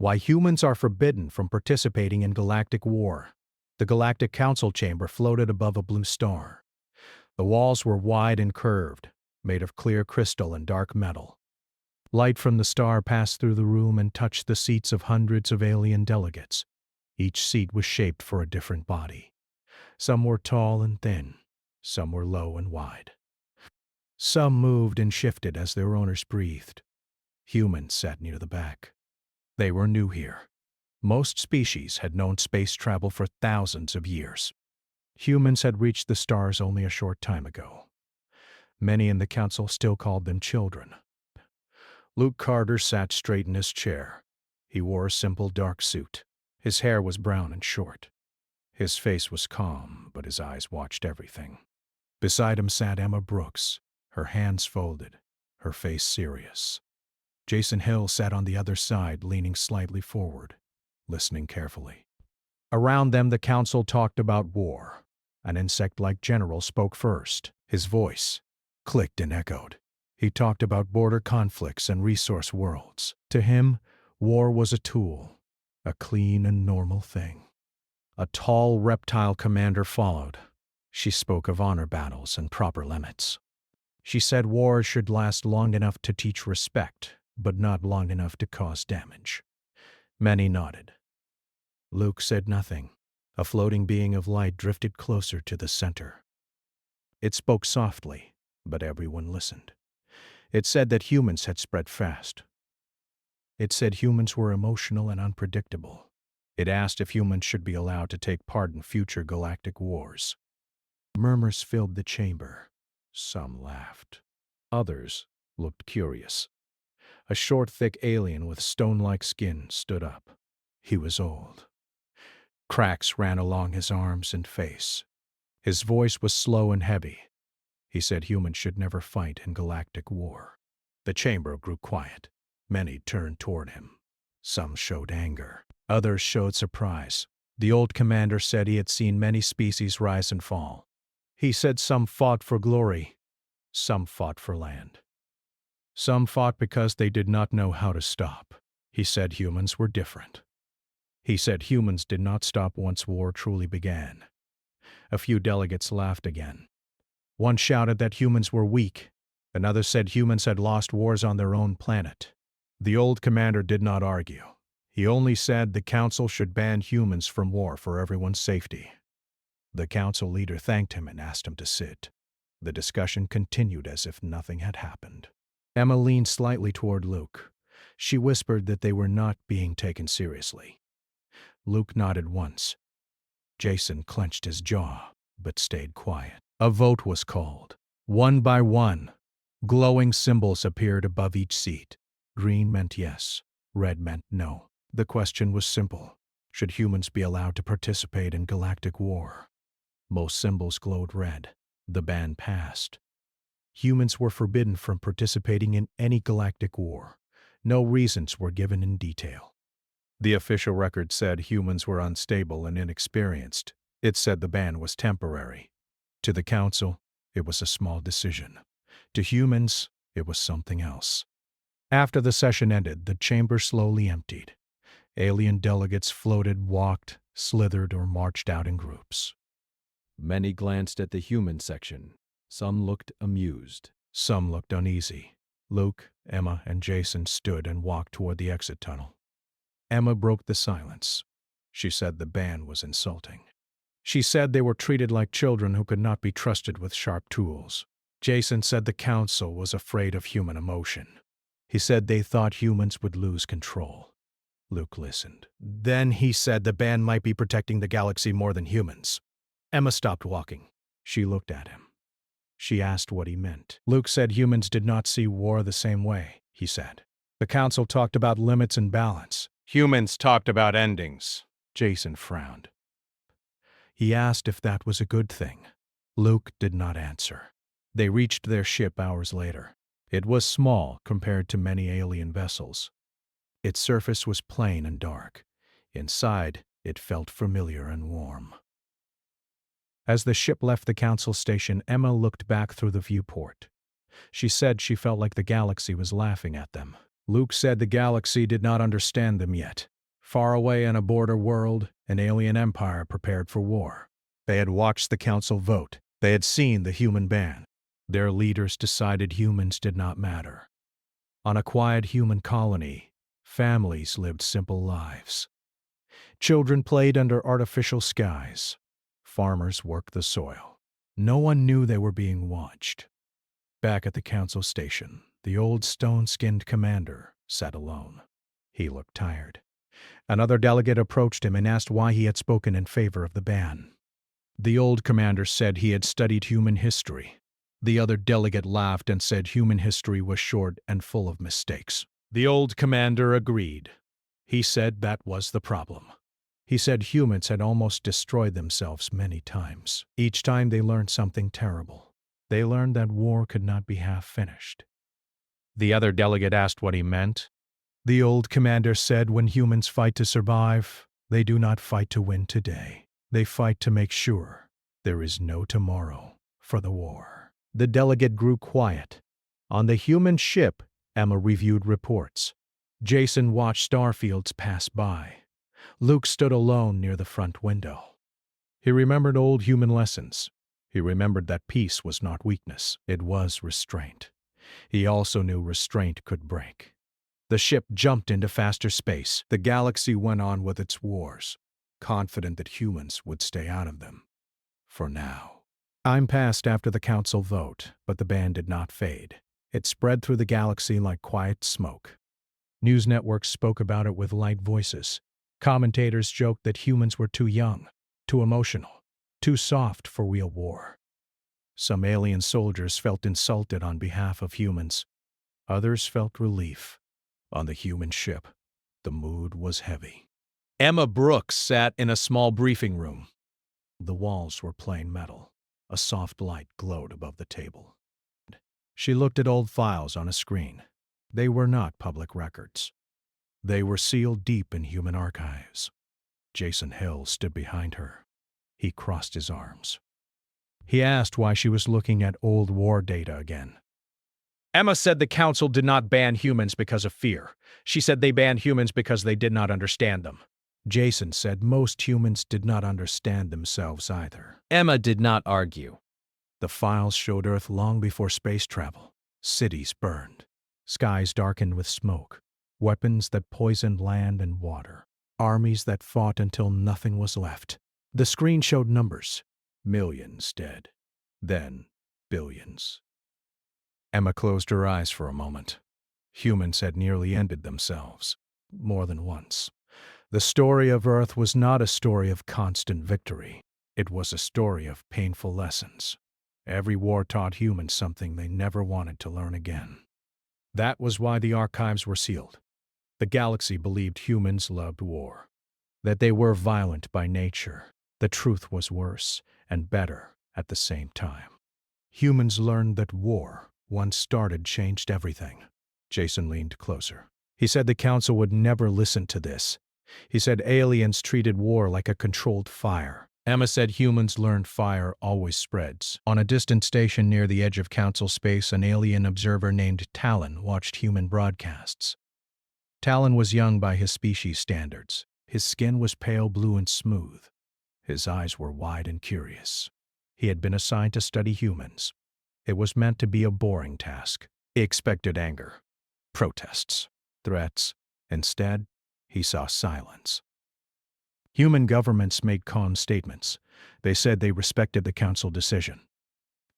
Why humans are forbidden from participating in galactic war. The Galactic Council chamber floated above a blue star. The walls were wide and curved, made of clear crystal and dark metal. Light from the star passed through the room and touched the seats of hundreds of alien delegates. Each seat was shaped for a different body. Some were tall and thin, some were low and wide. Some moved and shifted as their owners breathed. Humans sat near the back. They were new here. Most species had known space travel for thousands of years. Humans had reached the stars only a short time ago. Many in the council still called them children. Luke Carter sat straight in his chair. He wore a simple dark suit. His hair was brown and short. His face was calm, but his eyes watched everything. Beside him sat Emma Brooks, her hands folded, her face serious. Jason Hill sat on the other side, leaning slightly forward, listening carefully. Around them, the council talked about war. An insect-like general spoke first. His voice clicked and echoed. He talked about border conflicts and resource worlds. To him, war was a tool, a clean and normal thing. A tall reptile commander followed. She spoke of honor battles and proper limits. She said war should last long enough to teach respect, but not long enough to cause damage. Many nodded. Luke said nothing. A floating being of light drifted closer to the center. It spoke softly, but everyone listened. It said that humans had spread fast. It said humans were emotional and unpredictable. It asked if humans should be allowed to take part in future galactic wars. Murmurs filled the chamber. Some laughed. Others looked curious. A short, thick alien with stone-like skin stood up. He was old. Cracks ran along his arms and face. His voice was slow and heavy. He said humans should never fight in galactic war. The chamber grew quiet. Many turned toward him. Some showed anger. Others showed surprise. The old commander said he had seen many species rise and fall. He said some fought for glory. Some fought for land. Some fought because they did not know how to stop. He said humans were different. He said humans did not stop once war truly began. A few delegates laughed again. One shouted that humans were weak. Another said humans had lost wars on their own planet. The old commander did not argue. He only said the council should ban humans from war for everyone's safety. The council leader thanked him and asked him to sit. The discussion continued as if nothing had happened. Emma leaned slightly toward Luke. She whispered that they were not being taken seriously. Luke nodded once. Jason clenched his jaw, but stayed quiet. A vote was called. One by one, glowing symbols appeared above each seat. Green meant yes, red meant no. The question was simple. Should humans be allowed to participate in galactic war? Most symbols glowed red. The ban passed. Humans were forbidden from participating in any galactic war. No reasons were given in detail. The official record said humans were unstable and inexperienced. It said the ban was temporary. To the council, it was a small decision. To humans, it was something else. After the session ended, the chamber slowly emptied. Alien delegates floated, walked, slithered, or marched out in groups. Many glanced at the human section. Some looked amused. Some looked uneasy. Luke, Emma, and Jason stood and walked toward the exit tunnel. Emma broke the silence. She said the ban was insulting. She said they were treated like children who could not be trusted with sharp tools. Jason said the council was afraid of human emotion. He said they thought humans would lose control. Luke listened. Then he said the ban might be protecting the galaxy more than humans. Emma stopped walking. She looked at him. She asked what he meant. Luke said humans did not see war the same way, he said. The council talked about limits and balance. Humans talked about endings. Jason frowned. He asked if that was a good thing. Luke did not answer. They reached their ship hours later. It was small compared to many alien vessels. Its surface was plain and dark. Inside, it felt familiar and warm. As the ship left the council station, Emma looked back through the viewport. She said she felt like the galaxy was laughing at them. Luke said the galaxy did not understand them yet. Far away in a border world, an alien empire prepared for war. They had watched the council vote. They had seen the human ban. Their leaders decided humans did not matter. On a quiet human colony, families lived simple lives. Children played under artificial skies. Farmers worked the soil. No one knew they were being watched. Back at the council station, the old stone-skinned commander sat alone. He looked tired. Another delegate approached him and asked why he had spoken in favor of the ban. The old commander said he had studied human history. The other delegate laughed and said human history was short and full of mistakes. The old commander agreed. He said that was the problem. He said humans had almost destroyed themselves many times. Each time they learned something terrible. They learned that war could not be half finished. The other delegate asked what he meant. The old commander said when humans fight to survive, they do not fight to win today. They fight to make sure there is no tomorrow for the war. The delegate grew quiet. On the human ship, Emma reviewed reports. Jason watched starfields pass by. Luke stood alone near the front window. He remembered old human lessons. He remembered that peace was not weakness, it was restraint. He also knew restraint could break. The ship jumped into faster space. The galaxy went on with its wars, confident that humans would stay out of them. For now. Time passed after the council vote, but the ban did not fade. It spread through the galaxy like quiet smoke. News networks spoke about it with light voices. Commentators joked that humans were too young, too emotional, too soft for real war. Some alien soldiers felt insulted on behalf of humans. Others felt relief. On the human ship, the mood was heavy. Emma Brooks sat in a small briefing room. The walls were plain metal. A soft light glowed above the table. She looked at old files on a screen. They were not public records. They were sealed deep in human archives. Jason Hill stood behind her. He crossed his arms. He asked why she was looking at old war data again. Emma said the council did not ban humans because of fear. She said they banned humans because they did not understand them. Jason said most humans did not understand themselves either. Emma did not argue. The files showed Earth long before space travel. Cities burned. Skies darkened with smoke. Weapons that poisoned land and water. Armies that fought until nothing was left. The screen showed numbers. Millions dead. Then billions. Emma closed her eyes for a moment. Humans had nearly ended themselves. More than once. The story of Earth was not a story of constant victory. It was a story of painful lessons. Every war taught humans something they never wanted to learn again. That was why the archives were sealed. The galaxy believed humans loved war, that they were violent by nature. The truth was worse and better at the same time. Humans learned that war, once started, changed everything. Jason leaned closer. He said the council would never listen to this. He said aliens treated war like a controlled fire. Emma said humans learned fire always spreads. On a distant station near the edge of council space, an alien observer named Talon watched human broadcasts. Talon was young by his species standards. His skin was pale blue and smooth. His eyes were wide and curious. He had been assigned to study humans. It was meant to be a boring task. He expected anger, protests, threats. Instead, he saw silence. Human governments made calm statements. They said they respected the council decision.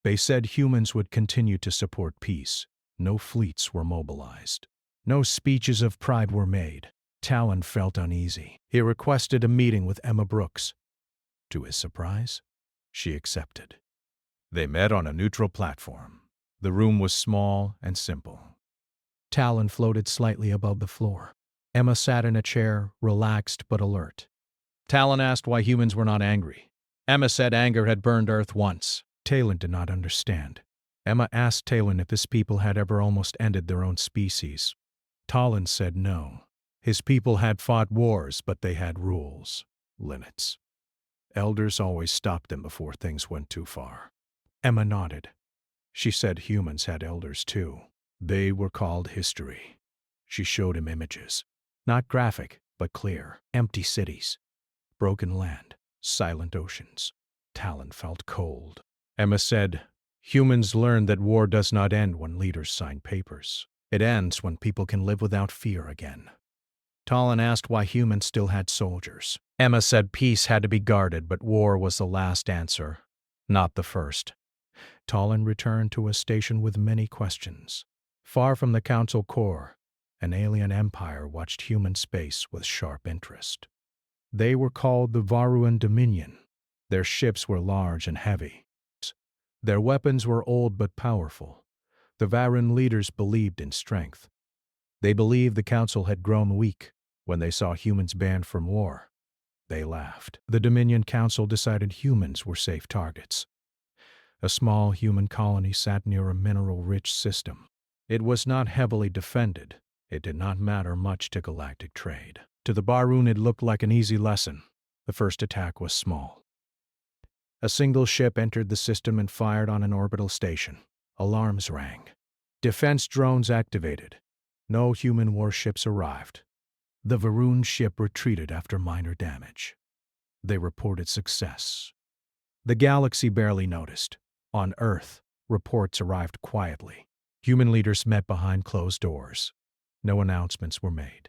They said humans would continue to support peace. No fleets were mobilized. No speeches of pride were made. Talon felt uneasy. He requested a meeting with Emma Brooks. To his surprise, she accepted. They met on a neutral platform. The room was small and simple. Talon floated slightly above the floor. Emma sat in a chair, relaxed but alert. Talon asked why humans were not angry. Emma said anger had burned Earth once. Talon did not understand. Emma asked Talon if his people had ever almost ended their own species. Talon said no. His people had fought wars, but they had rules, limits. Elders always stopped them before things went too far. Emma nodded. She said humans had elders too. They were called history. She showed him images. Not graphic, but clear. Empty cities, broken land, silent oceans. Talon felt cold. Emma said, "Humans learn that war does not end when leaders sign papers. It ends when people can live without fear again." Talon asked why humans still had soldiers. Emma said peace had to be guarded, but war was the last answer, not the first. Talon returned to a station with many questions. Far from the Council core, an alien empire watched human space with sharp interest. They were called the Varuan Dominion. Their ships were large and heavy. Their weapons were old but powerful. The Varun leaders believed in strength. They believed the Council had grown weak when they saw humans banned from war. They laughed. The Dominion Council decided humans were safe targets. A small human colony sat near a mineral-rich system. It was not heavily defended. It did not matter much to galactic trade. To the Barun it looked like an easy lesson. The first attack was small. A single ship entered the system and fired on an orbital station. Alarms rang. Defense drones activated. No human warships arrived. The Varun ship retreated after minor damage. They reported success. The galaxy barely noticed. On Earth, reports arrived quietly. Human leaders met behind closed doors. No announcements were made.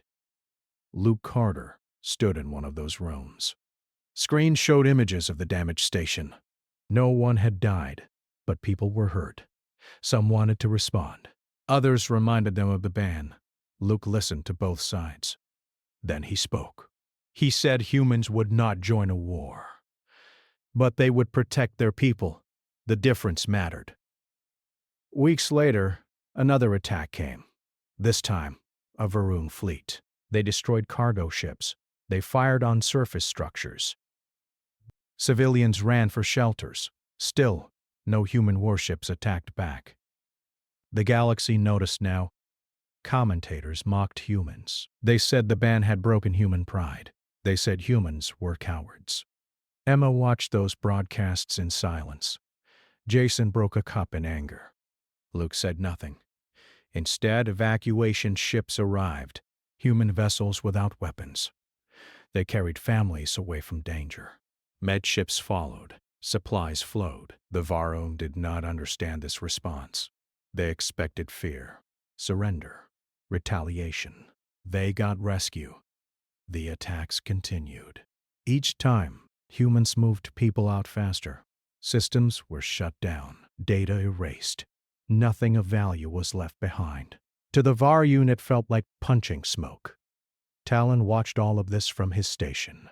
Luke Carter stood in one of those rooms. Screens showed images of the damaged station. No one had died, but people were hurt. Some wanted to respond. Others reminded them of the ban. Luke listened to both sides. Then he spoke. He said humans would not join a war, but they would protect their people. The difference mattered. Weeks later, another attack came. This time, a Varun fleet. They destroyed cargo ships. They fired on surface structures. Civilians ran for shelters. Still, no human warships attacked back. The galaxy noticed now. Commentators mocked humans. They said the ban had broken human pride. They said humans were cowards. Emma watched those broadcasts in silence. Jason broke a cup in anger. Luke said nothing. Instead, evacuation ships arrived, human vessels without weapons. They carried families away from danger. Med ships followed. Supplies flowed. The Varun did not understand this response. They expected fear, surrender, retaliation. They got rescue. The attacks continued. Each time, humans moved people out faster. Systems were shut down. Data erased. Nothing of value was left behind. To the Varun it felt like punching smoke. Talon watched all of this from his station.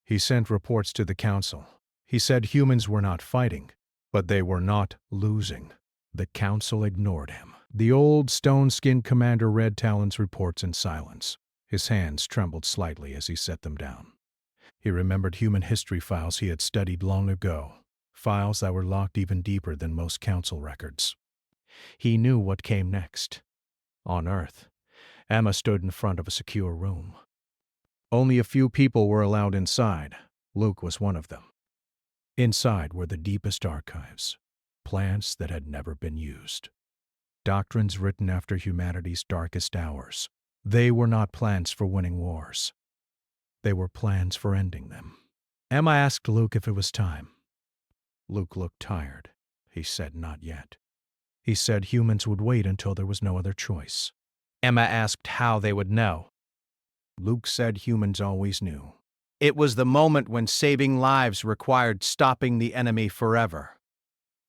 He sent reports to the Council. He said humans were not fighting, but they were not losing. The Council ignored him. The old stone-skinned commander read Talon's reports in silence. His hands trembled slightly as he set them down. He remembered human history files he had studied long ago, files that were locked even deeper than most Council records. He knew what came next. On Earth, Emma stood in front of a secure room. Only a few people were allowed inside. Luke was one of them. Inside were the deepest archives, plans that had never been used. Doctrines written after humanity's darkest hours. They were not plans for winning wars. They were plans for ending them. Emma asked Luke if it was time. Luke looked tired. He said not yet. He said humans would wait until there was no other choice. Emma asked how they would know. Luke said humans always knew. It was the moment when saving lives required stopping the enemy forever.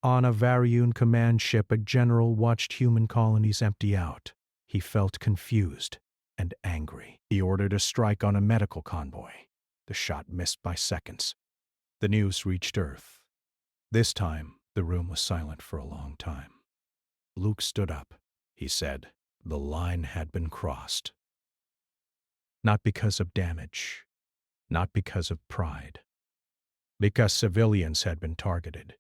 On a Varun command ship, a general watched human colonies empty out. He felt confused and angry. He ordered a strike on a medical convoy. The shot missed by seconds. The news reached Earth. This time, the room was silent for a long time. Luke stood up. He said, the line had been crossed. Not because of damage, not because of pride, because civilians had been targeted.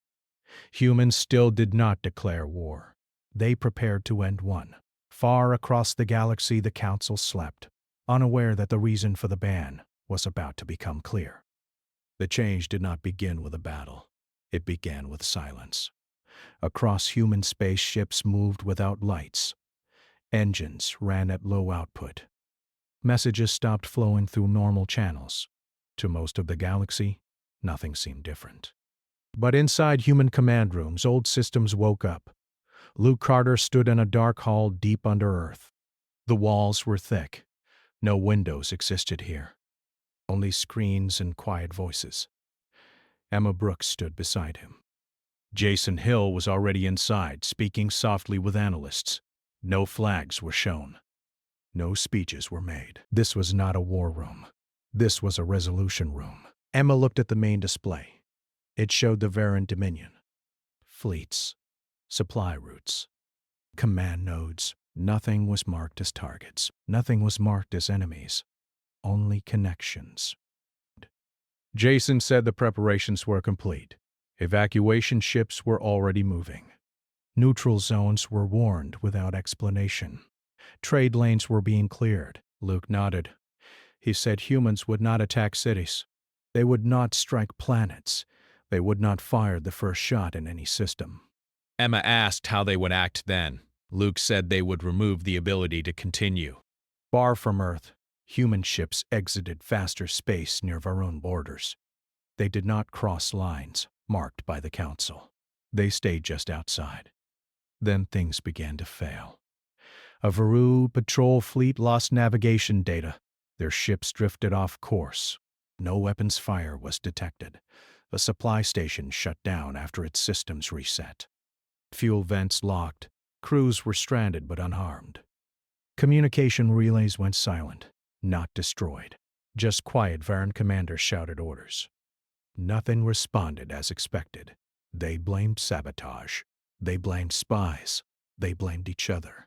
Humans still did not declare war. They prepared to end one. Far across the galaxy, the Council slept, unaware that the reason for the ban was about to become clear. The change did not begin with a battle. It began with silence. Across human space, ships moved without lights. Engines ran at low output. Messages stopped flowing through normal channels. To most of the galaxy, nothing seemed different. But inside human command rooms, old systems woke up. Luke Carter stood in a dark hall deep under Earth. The walls were thick. No windows existed here. Only screens and quiet voices. Emma Brooks stood beside him. Jason Hill was already inside, speaking softly with analysts. No flags were shown. No speeches were made. This was not a war room. This was a resolution room. Emma looked at the main display. It showed the Varan Dominion. Fleets. Supply routes. Command nodes. Nothing was marked as targets. Nothing was marked as enemies. Only connections. Jason said the preparations were complete. Evacuation ships were already moving. Neutral zones were warned without explanation. Trade lanes were being cleared. Luke nodded. He said humans would not attack cities. They would not strike planets. They would not fire the first shot in any system. Emma asked how they would act then. Luke said they would remove the ability to continue. Far from Earth, human ships exited faster space near Varan borders. They did not cross lines marked by the Council. They stayed just outside. Then things began to fail. A Varu patrol fleet lost navigation data. Their ships drifted off course. No weapons fire was detected. A supply station shut down after its systems reset. Fuel vents locked. Crews were stranded but unharmed. Communication relays went silent, not destroyed. Just quiet Varan commanders shouted orders. Nothing responded as expected. They blamed sabotage. They blamed spies. They blamed each other.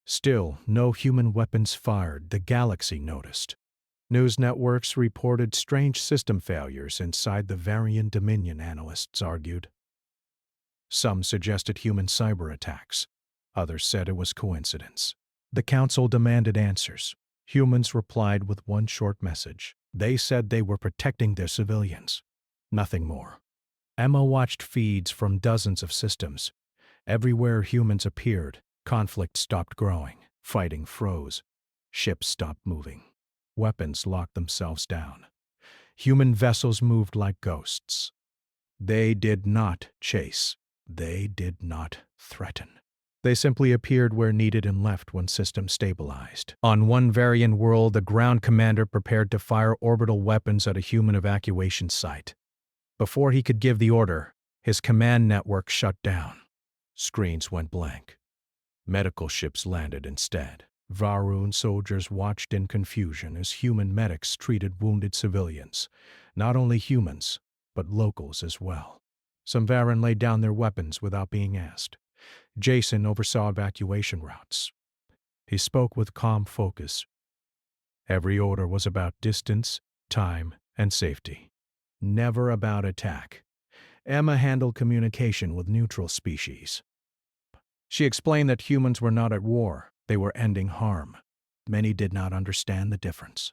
Still, no human weapons fired. The galaxy noticed. News networks reported strange system failures inside the Varian Dominion, analysts argued. Some suggested human cyber attacks. Others said it was coincidence. The Council demanded answers. Humans replied with one short message. They said they were protecting their civilians. Nothing more. Emma watched feeds from dozens of systems. Everywhere humans appeared, conflict stopped growing. Fighting froze. Ships stopped moving. Weapons locked themselves down. Human vessels moved like ghosts. They did not chase. They did not threaten. They simply appeared where needed and left when systems stabilized. On one Varian world, the ground commander prepared to fire orbital weapons at a human evacuation site. Before he could give the order, his command network shut down. Screens went blank. Medical ships landed instead. Varun soldiers watched in confusion as human medics treated wounded civilians. Not only humans, but locals as well. Some Varan laid down their weapons without being asked. Jason oversaw evacuation routes. He spoke with calm focus. Every order was about distance, time, and safety. Never about attack. Emma handled communication with neutral species. She explained that humans were not at war. They were ending harm. Many did not understand the difference.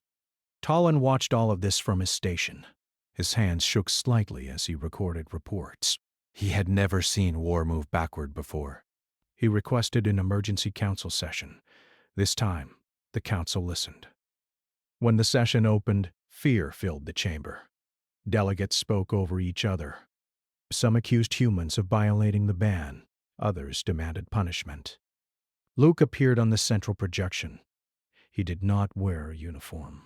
Talon watched all of this from his station. His hands shook slightly as he recorded reports. He had never seen war move backward before. He requested an emergency council session. This time, the council listened. When the session opened, fear filled the chamber. Delegates spoke over each other. Some accused humans of violating the ban. Others demanded punishment. Luke appeared on the central projection. He did not wear a uniform.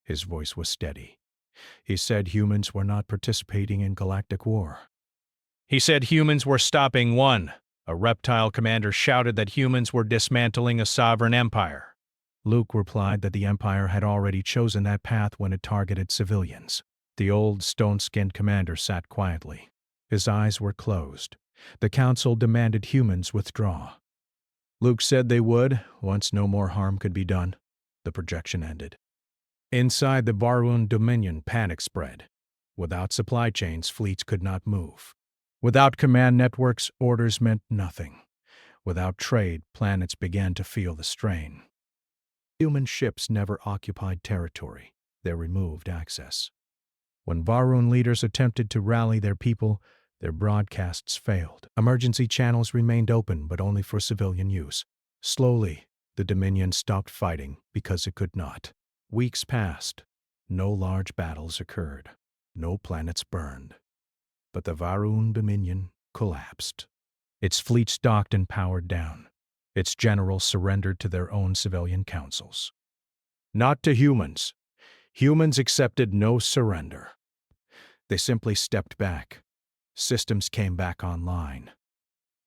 His voice was steady. He said humans were not participating in galactic war. He said humans were stopping one. A reptile commander shouted that humans were dismantling a sovereign empire. Luke replied that the empire had already chosen that path when it targeted civilians. The old stone-skinned commander sat quietly. His eyes were closed. The council demanded humans withdraw. Luke said they would, once no more harm could be done. The projection ended. Inside the Varun Dominion, panic spread. Without supply chains, fleets could not move. Without command networks, orders meant nothing. Without trade, planets began to feel the strain. Human ships never occupied territory. They removed access. When Varun leaders attempted to rally their people, their broadcasts failed. Emergency channels remained open, but only for civilian use. Slowly, The Dominion stopped fighting because it could not. Weeks passed. No large battles occurred. No planets burned. But the Varun Dominion collapsed. Its fleets docked and powered down. Its generals surrendered to their own civilian councils. Not to humans. Humans accepted no surrender. They simply stepped back. Systems came back online.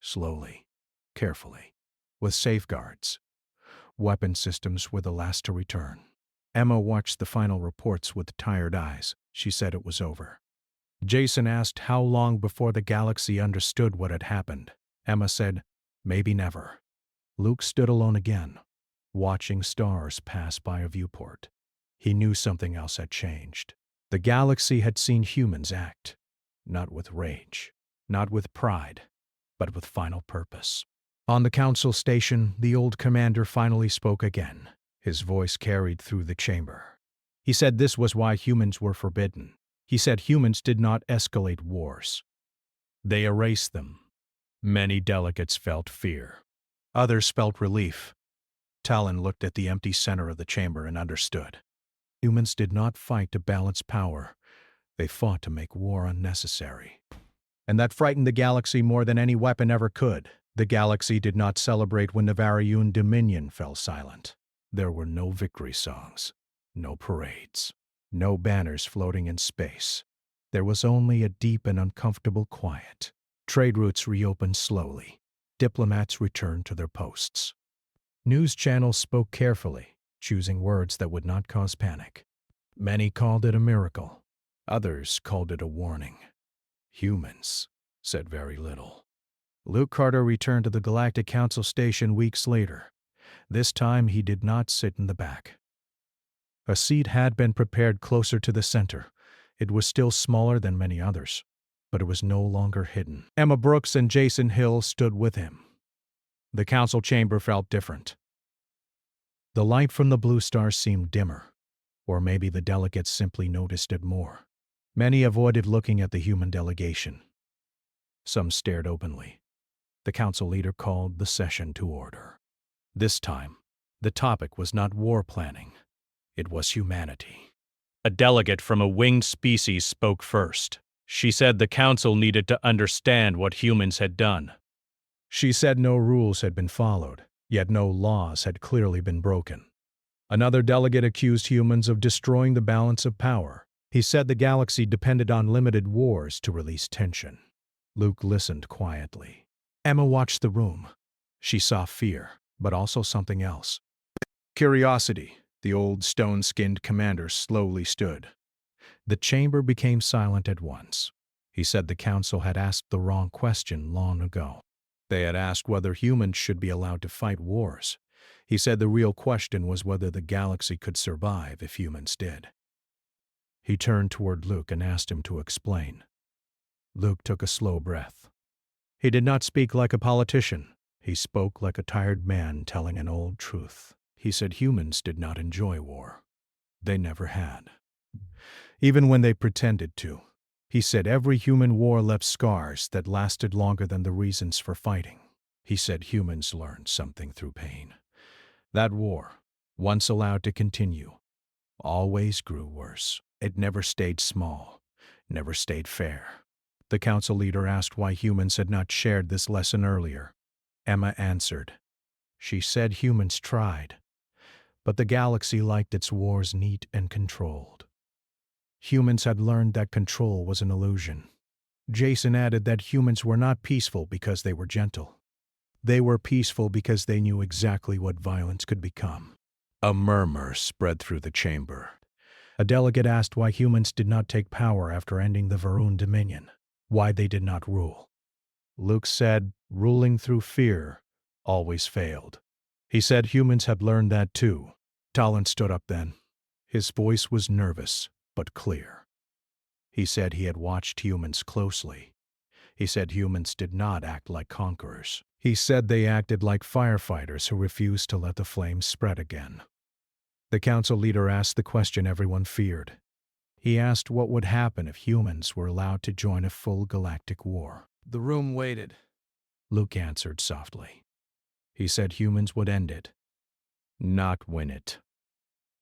Slowly, carefully, with safeguards. Weapon systems were the last to return. Emma watched the final reports with tired eyes. She said it was over. Jason asked how long before the galaxy understood what had happened. Emma said, maybe never. Luke stood alone again, watching stars pass by a viewport. He knew something else had changed. The galaxy had seen humans act, not with rage, not with pride, but with final purpose. On the council station, the old commander finally spoke again. His voice carried through the chamber. He said this was why humans were forbidden. He said humans did not escalate wars. They erased them. Many delegates felt fear. Others felt relief. Talon looked at the empty center of the chamber and understood. Humans did not fight to balance power. They fought to make war unnecessary. And that frightened the galaxy more than any weapon ever could. The galaxy did not celebrate when the Varun Dominion fell silent. There were no victory songs, no parades, no banners floating in space. There was only a deep and uncomfortable quiet. Trade routes reopened slowly. Diplomats returned to their posts. News channels spoke carefully, choosing words that would not cause panic. Many called it a miracle. Others called it a warning. Humans said very little. Luke Carter returned to the Galactic Council station weeks later. This time he did not sit in the back. A seat had been prepared closer to the center. It was still smaller than many others, but it was no longer hidden. Emma Brooks and Jason Hill stood with him. The council chamber felt different. The light from the blue stars seemed dimmer, or maybe the delegates simply noticed it more. Many avoided looking at the human delegation. Some stared openly. The council leader called the session to order. This time, the topic was not war planning. It was humanity. A delegate from a winged species spoke first. She said the council needed to understand what humans had done. She said no rules had been followed, yet no laws had clearly been broken. Another delegate accused humans of destroying the balance of power. He said the galaxy depended on limited wars to release tension. Luke listened quietly. Emma watched the room. She saw fear, but also something else. Curiosity. The old stone-skinned commander slowly stood. The chamber became silent at once. He said the council had asked the wrong question long ago. They had asked whether humans should be allowed to fight wars. He said the real question was whether the galaxy could survive if humans did. He turned toward Luke and asked him to explain. Luke took a slow breath. He did not speak like a politician. He spoke like a tired man telling an old truth. He said humans did not enjoy war. They never had. Even when they pretended to. He said every human war left scars that lasted longer than the reasons for fighting. He said humans learned something through pain. That war, once allowed to continue, always grew worse. It never stayed small, never stayed fair. The council leader asked why humans had not shared this lesson earlier. Emma answered. She said humans tried, but the galaxy liked its wars neat and controlled. Humans had learned that control was an illusion. Jason added that humans were not peaceful because they were gentle. They were peaceful because they knew exactly what violence could become. A murmur spread through the chamber. A delegate asked why humans did not take power after ending the Varun Dominion, why they did not rule. Luke said ruling through fear always failed. He said humans had learned that too. Talon stood up then. His voice was nervous, but clear. He said he had watched humans closely. He said humans did not act like conquerors. He said they acted like firefighters who refused to let the flames spread again. The council leader asked the question everyone feared. He asked what would happen if humans were allowed to join a full galactic war. The room waited. Luke answered softly. He said humans would end it. not win it.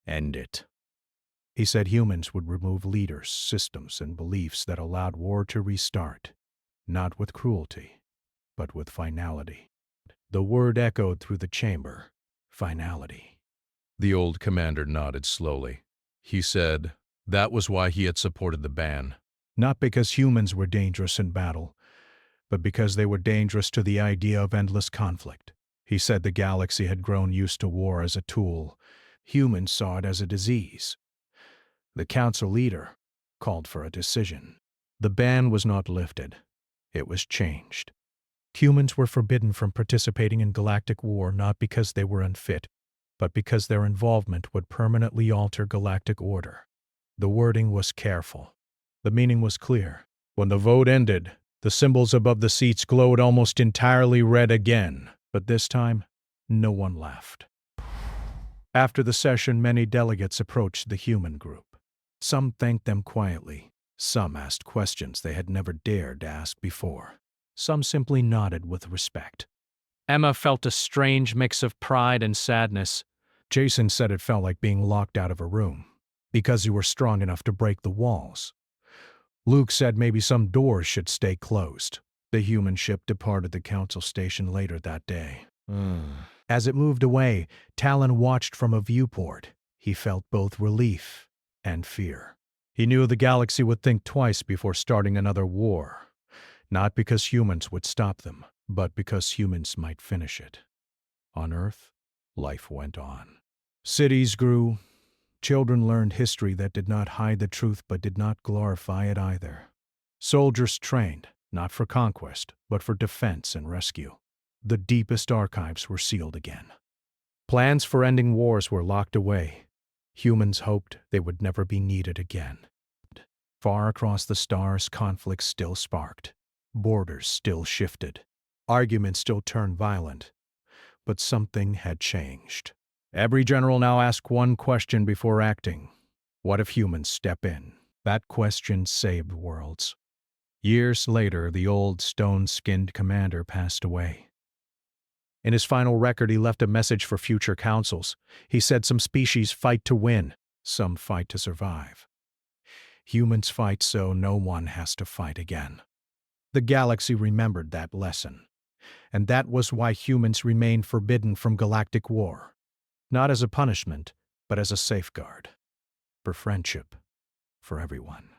End it. He said humans would remove leaders, systems, and beliefs that allowed war to restart, not with cruelty, but with finality. The word echoed through the chamber. Finality. The old commander nodded slowly. He said that was why he had supported the ban. Not because humans were dangerous in battle, but because they were dangerous to the idea of endless conflict. He said the galaxy had grown used to war as a tool. Humans saw it as a disease. The council leader called for a decision. The ban was not lifted. It was changed. Humans were forbidden from participating in galactic war not because they were unfit, but because their involvement would permanently alter galactic order. The wording was careful. The meaning was clear. When the vote ended, the symbols above the seats glowed almost entirely red again, but this time, no one laughed. After the session, many delegates approached the human group. Some thanked them quietly. Some asked questions they had never dared to ask before. Some simply nodded with respect. Emma felt a strange mix of pride and sadness. Jason said it felt like being locked out of a room, because you were strong enough to break the walls. Luke said maybe some doors should stay closed. The human ship departed the council station later that day. As it moved away, Talon watched from a viewport. He felt both relief and fear. He knew the galaxy would think twice before starting another war. Not because humans would stop them, but because humans might finish it. On Earth, life went on. Cities grew. Children learned history that did not hide the truth but did not glorify it either. Soldiers trained, not for conquest, but for defense and rescue. The deepest archives were sealed again. Plans for ending wars were locked away. Humans hoped they would never be needed again. Far across the stars, conflicts still sparked. Borders still shifted. Arguments still turned violent. But something had changed. Every general now asked one question before acting. What if humans step in? That question saved worlds. Years later, the old stone-skinned commander passed away. In his final record, he left a message for future councils. He said some species fight to win, some fight to survive. Humans fight so no one has to fight again. The galaxy remembered that lesson. And that was why humans remained forbidden from galactic war. Not as a punishment, but as a safeguard. For friendship. For everyone.